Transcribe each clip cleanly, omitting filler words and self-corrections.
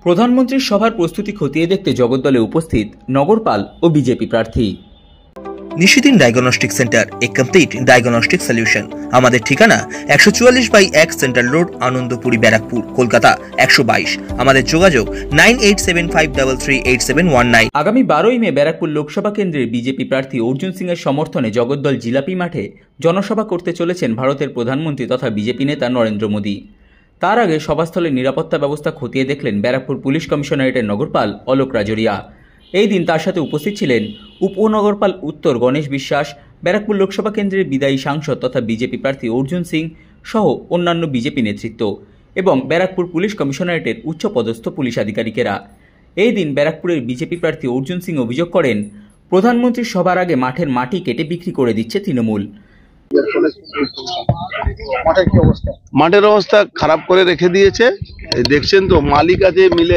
প্রধানমন্ত্রীর সভার প্রস্তুতি খতিয়ে দেখতে জগদ্দলে উপস্থিত নগরপাল ও বিজেপি প্রার্থী। নিশিদিন ডায়াগনস্টিক সেন্টার, এ কমপ্লিট ডায়াগনস্টিক সলিউশন। আমাদের ঠিকানা 144/1 সেন্ট্রাল রোড, আনন্দপুরি, ব্যারাকপুর, কলকাতা 122। আমাদের যোগাযোগ 9875338719। আগামী 12ই মে ব্যারাকপুর লোকসভা কেন্দ্রের বিজেপি প্রার্থী অর্জুন সিং এর সমর্থনে জগদ্দল জিলাপি মাঠে জনসভা করতে চলেছেন ভারতের প্রধানমন্ত্রী তথা বিজেপি নেতা নরেন্দ্র মোদী। তার আগে সভাস্থলের নিরাপত্তা ব্যবস্থা খতিয়ে দেখলেন ব্যারাকপুর পুলিশ কমিশনারেটের নগরপাল অলোক রাজরিয়া। এই দিন তার সাথে উপস্থিত ছিলেন উপনগরপাল উত্তর গণেশ বিশ্বাস, ব্যারাকপুর লোকসভা কেন্দ্রের বিদায়ী সাংসদ তথা বিজেপি প্রার্থী অর্জুন সিং সহ অন্যান্য বিজেপি নেতৃত্ব এবং ব্যারাকপুর পুলিশ কমিশনারেটের উচ্চপদস্থ পুলিশ আধিকারিকেরা। এই দিন ব্যারাকপুরের বিজেপি প্রার্থী অর্জুন সিং অভিযোগ করেন, প্রধানমন্ত্রীর সভার আগে মাঠের মাটি কেটে বিক্রি করে দিচ্ছে তৃণমূল। মাঠের অবস্থা খারাপ করে রেখে দিয়েছে। দেখছেন তো, মালিক আছে মিলে,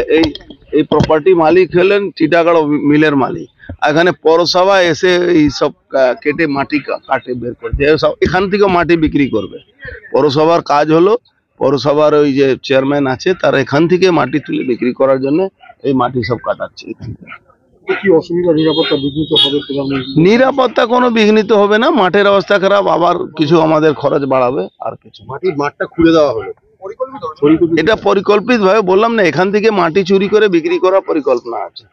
এই প্রপার্টি মালিক হলেন টিটাগড় মিলের মালিক। এখানে পৌরসভা এসে এই সব কেটে মাটি কাটে বের করছে, এখান থেকে মাটি বিক্রি করবে। পৌরসভার কাজ হলো, পৌরসভার ওই যে চেয়ারম্যান আছে তার এখান থেকে মাটি তুলে বিক্রি করার জন্য এই মাটি সব কাটাচ্ছে। কি অসুবিধা, নিরাপত্তা বিঘ্নিত হবে? নিরাপত্তা কোনো বিঘ্নিত হবে না, মাঠের অবস্থা খারাপ, আবার কিছু আমাদের খরচ বাড়াবে আর কিছু। মাঠটা খুলে দেওয়া হলো, এটা পরিকল্পিত ভাবে, বললাম না, এখান থেকে মাটি চুরি করে বিক্রি করার পরিকল্পনা আছে।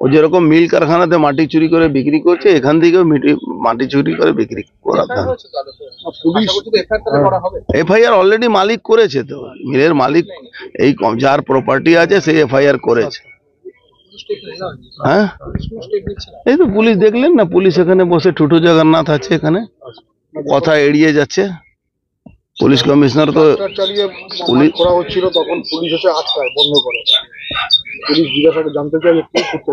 ও যেরকম মিল কারখানাতে মাটি চুরি করে বিক্রি করছে, এখান থেকেও মাটি চুরি করে বিক্রি করাতে হবে। এফআইআর অলরেডি মালিক করেছে, তো মিলের মালিক এই যার প্রপার্টি আছে সেই এফআইআর করেছে। হ্যাঁ, এই তো পুলিশ দেখলেন না, পুলিশ এখানে বসে টুটু জগন্নাথ আছে, এখানে কথা এড়িয়ে যাচ্ছে। পুলিশ কমিশনার তো পুলিশ করা হচ্ছিল, তখন পুলিশ এসে আটকায়, বন্ধ করে। পুলিশ জিজ্ঞাসা জানতে চাই কি করতে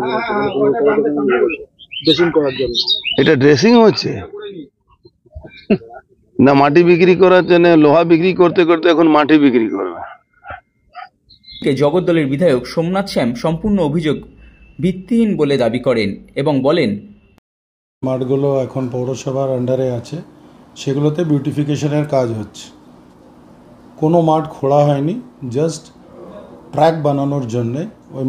ড্রেসিং করার জন্য। এটা ড্রেসিং হচ্ছে না, মাটি বিক্রি করার জন্য। লোহা বিক্রি করতে করতে এখন মাটি বিক্রি করবে। জগদ্দলের বিধায়ক সোমনাথ শ্যাম সম্পূর্ণ অভিযোগ ভিত্তিহীন বলে দাবি করেন এবং বলেন, মাঠগুলো এখন পৌরসভার আন্ডারে আছে, সেগুলোতে বিউটিফিকেশনের কাজ হচ্ছে। কোনো মাঠ খোঁড়া হয়নি, জাস্ট ট্র্যাক বানানোর জন্যে ওই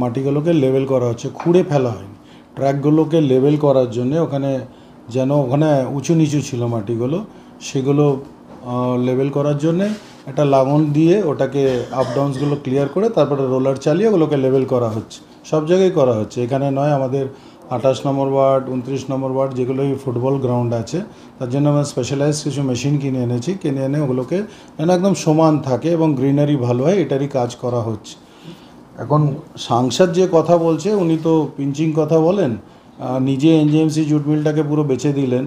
মাটিগুলোকে লেভেল করা হচ্ছে, খুঁড়ে ফেলা হয়নি। ট্র্যাকগুলোকে লেভেল করার জন্যে ওখানে ওখানে উঁচু নিচু ছিল মাটিগুলো, সেগুলো লেভেল করার জন্যে একটা লাঙল দিয়ে ওটাকে আপ ডাউনসগুলো ক্লিয়ার করে তারপরে রোলার চালিয়ে ওগুলোকে লেভেল করা হচ্ছে। সব জায়গায় করা হচ্ছে, এখানে নয়, আমাদের 28 নম্বর ওয়ার্ড, 29 নম্বর ওয়ার্ড, যেগুলো ফুটবল গ্রাউন্ড আছে, তার জন্য আমরা স্পেশালাইজ কিছু মেশিন কিনে এনে ওগুলোকে যেন একদম সমান থাকে এবং গ্রিনারি ভালো হয়, এটারই কাজ করা হচ্ছে। এখন সাংসদ যে কথা বলছে, উনি তো পিঞ্চিং কথা বলেন। নিজে এনজেএমসি জুট মিলটাকে পুরো বেচে দিলেন,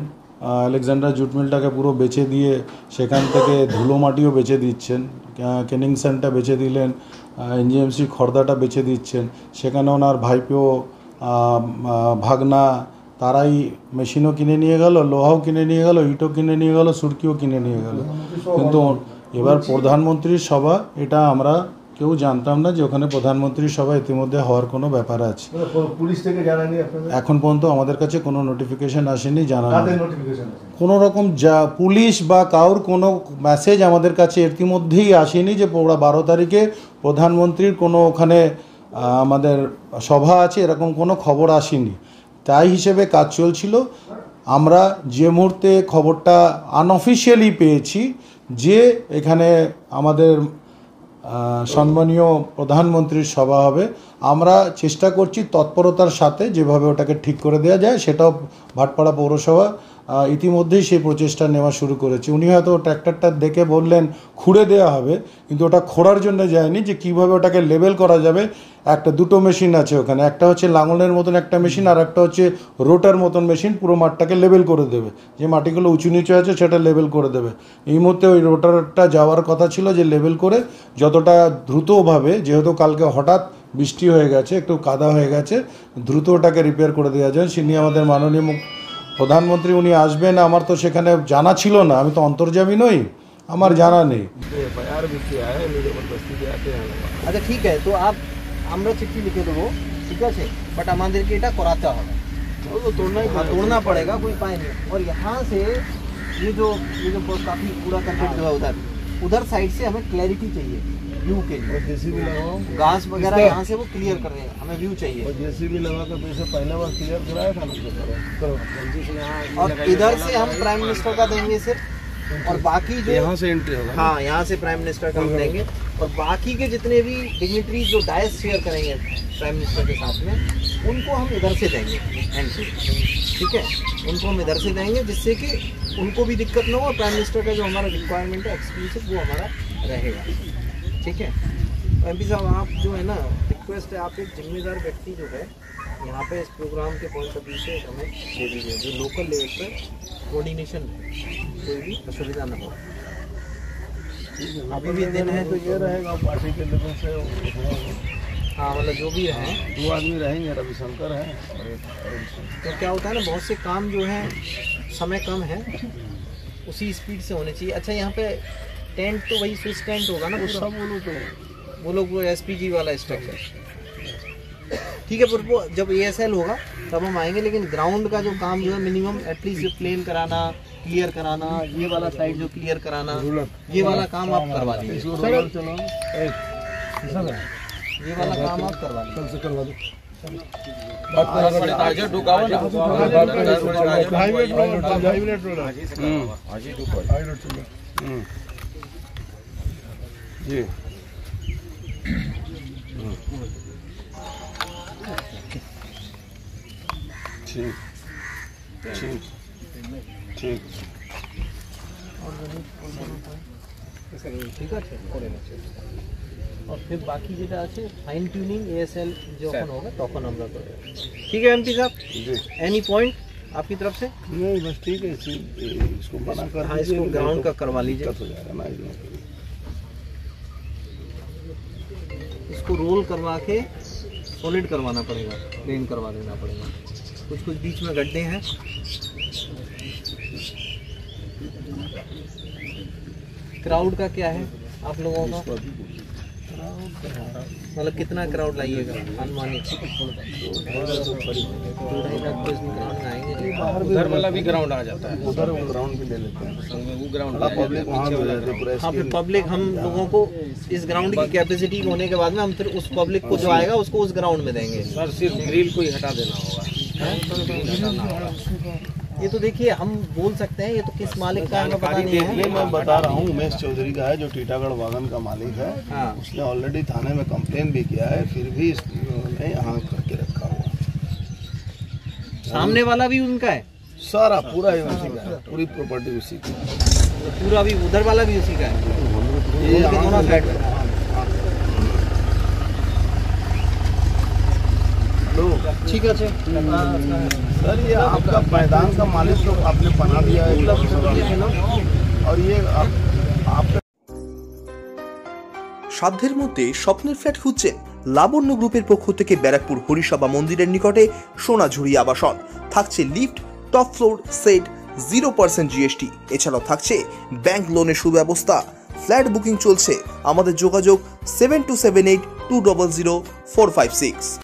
আলেকজান্ডার জুট মিলটাকে পুরো বেচে দিয়ে সেখান থেকে ধুলো মাটিও বেচে দিচ্ছেন, কেনিংসনটা বেচে দিলেন, এনজেএমসি খর্দাটা বেচে দিচ্ছেন। সেখানে ওনার ভাইপো, ভাগনা, তারাই মেশিনও কিনে নিয়ে গেল, লোহাও কিনে নিয়ে গেল, ইটও কিনে নিয়ে গেল, সুরকিও কিনে নিয়ে গেল। কিন্তু এবার প্রধানমন্ত্রীর সভা, এটা আমরা কেউ জানতাম না যে ওখানে প্রধানমন্ত্রীর সভা ইতিমধ্যে হওয়ার কোনো ব্যাপার আছে। পুলিশ থেকে জানানি আপনাদের? এখন পর্যন্ত আমাদের কাছে কোনো নোটিফিকেশন আসেনি, জানানো কোনো রকম পুলিশ বা কারোর কোনো মেসেজ আমাদের কাছে ইতিমধ্যেই আসেনি যে 12 তারিখে প্রধানমন্ত্রীর কোনো ওখানে আমাদের সভা আছে, এরকম কোনো খবর আসেনি। তাই হিসেবে কাজ চলছিল। আমরা যে মুহূর্তে খবরটা আনঅফিশিয়ালি পেয়েছি যে এখানে আমাদের সম্মানীয় প্রধানমন্ত্রীর সভা হবে, আমরা চেষ্টা করছি তৎপরতার সাথে যেভাবে ওটাকে ঠিক করে দেওয়া যায়, সেটাও ভাটপাড়া পৌরসভা ইতিমধ্যেই সেই প্রচেষ্টা নেওয়া শুরু করেছে। উনি হয়তো ট্র্যাক্টরটা দেখে বললেন খুঁড়ে দেওয়া হবে, কিন্তু ওটা খোঁড়ার জন্য যায়নি, যে কীভাবে ওটাকে লেবেল করা যাবে। দুটো মেশিন আছে ওখানে, একটা হচ্ছে লাঙলের মতন একটা মেশিন, আর একটা হচ্ছে রোটার মতন মেশিন, পুরো মাঠটাকে লেবেল করে দেবে। যে মাটিগুলো উঁচু নিচু আছে সেটা লেবেল করে দেবে। এই মুহূর্তে ওই রোটারটা যাওয়ার কথা ছিল, যে লেবেল করে যতটা দ্রুতভাবে, যেহেতু কালকে হঠাৎ বৃষ্টি হয়ে গেছে, একটু কাদা হয়ে গেছে, দ্রুত ওটাকে রিপেয়ার করে দেওয়া যায়। তিনি আমাদের মাননীয় প্রধানমন্ত্রী, উনি আসবেন, আমার তো সেখানে জানা ছিল না, আমি তো অন্তর্যামী নই, আমার জানা নেই। আচ্ছা ঠিক আছে, তো আমরা চিঠি লিখে দেবো, ঠিক আছে, বাট আমাদেরকে এটা করাতে হবে, तोड़ना पड़ेगा, कोई उपाय नहीं। और यहाँ से ये जो काफी कूड़ा करकट जो है उधर साइड से हमें क्लैरिटी चाहिए। व्यू के लिए। जेसीबी लगाओ, घास वगैरह यहाँ से वो क्लियर कर रहे हैं, हमें व्यू चाहिए। जेसीबी लगा कर पैसे पहले बार क्लियर कराया था ना, करो और इधर से हम प्राइम मिनिस्टर का देंगे सिर्फ, और बाकी जो यहाँ से एंट्री होगा। हाँ यहाँ से प्राइम मिनिस्टर का हम देंगे, और बाकी के जितने भी डिग्निटरीज जो डायस शेयर करेंगे प्राइम मिनिस्टर के साथ में, उनको हम इधर से देंगे एंट्री, ठीक है, उनको हम इधर से देंगे, जिससे कि उनको भी दिक्कत ना हो, और प्राइम मिनिस्टर का जो हमारा रिक्वायरमेंट है एक्सक्लूसिव वो हमारा रहेगा, ठीक है। MP साहब आप जो है ना, रिक्वेस्ट है, आप एक जिम्मेदार व्यक्ति जो है यहाँ पे इस प्रोग्राम के पॉइंट ऑफ व्यू से हमें दे दीजिए, जो लोकल लेवल पर कोऑर्डिनेशन कोई भी असुविधा ना हो। अभी भी दिन है तो ये रहेगा पार्टी के लोगों से। हाँ मतलब जो भी है, 2 आदमी रहेंगे, रविशंकर है और एक तो क्या होता है ना, बहुत से काम जो है समय कम है, उसी स्पीड से होने चाहिए। अच्छा यहाँ पे टेंट तो वही स्विच टेंट होगा ना, सब वो लोग वो SPG वाला स्ट्रक्चर, ठीक है। पर वो जब ASL होगा तब हम आएंगे, लेकिन ग्राउंड का जो काम जो है मिनिमम एटलीस्ट जो प्लेन कराना, क्लियर कराना, ये वाला साइड जो क्लियर कराना, ये वाला काम आप करवा दीजिए, ये वाला काम आप करवा दीजिए। करवा दो। जी ठीक ठीक ঠিক ঠিক আছে করে নিচ্ছি। और फिर बाकी যেটা আছে ফাইন টিউনিং ASL যখন হবে তখন আমরা করব। ठीक है MP साहब, एनी पॉइंट आपकी तरफ से? नहीं बस ठीक है, इसको बना कर हाँ, इसको ग्राउंड का करवा लीजिए, हो जाएगा ना। इसको रोल करवा के सॉलिड करवाना पड़ेगा, प्लेन करवा देना पड़ेगा। कुछ कुछ बीच में गड्ढे हैं, क्राउड का क्या है आप लोगों का, मतलब कितना क्राउड लाइएगा अनुमानित? उधर वाला भी ग्राउंड आ जाता है, उधर वो ग्राउंड भी ले लेते हैं, वो ग्राउंड पब्लिक वहाँ हो जाती है पूरा। हाँ फिर पब्लिक हम लोगों को इस ग्राउंड की कैपेसिटी होने के बाद में हम फिर उस पब्लिक को जो आएगा उसको उस ग्राउंड में देंगे। सर सिर्फ ग्रिल को ही हटा देना होगा। ये तो देखिए हम बोल सकते हैं, ये तो किस मालिक का हमें पता नहीं है। मैं बता रहा हूँ, उमेश चौधरी का है जो टीटागढ़ वागन का मालिक है। हाँ। उसने ऑलरेडी थाने में कंप्लेन भी किया है, फिर भी इसने यहाँ करके रखा हुआ। सामने वाला भी उनका है, सारा पूरा ही उसी का है, पूरी प्रॉपर्टी उसी की। पूरा भी उधर वाला भी उसी का है, ये दोनों फ्लैट में। ठीक है सर, ये आपका मैदान का मालिक तो आपने बना दिया है, और ये आपका সাধ্যের মধ্যে স্বপ্নের ফ্ল্যাট খুঁজছেন? লাবণ্য গ্রুপের পক্ষ থেকে ব্যারাকপুর হরিসভা মন্দিরের নিকটে সোনাঝুরি আবাসন। থাকছে lift, top floor, set, 0% GST। এছাড়াও থাকছে ব্যাংক লোনের সুব্যবস্থা। ফ্ল্যাট বুকিং চলছে। আমাদের যোগাযোগ 7278 200 456।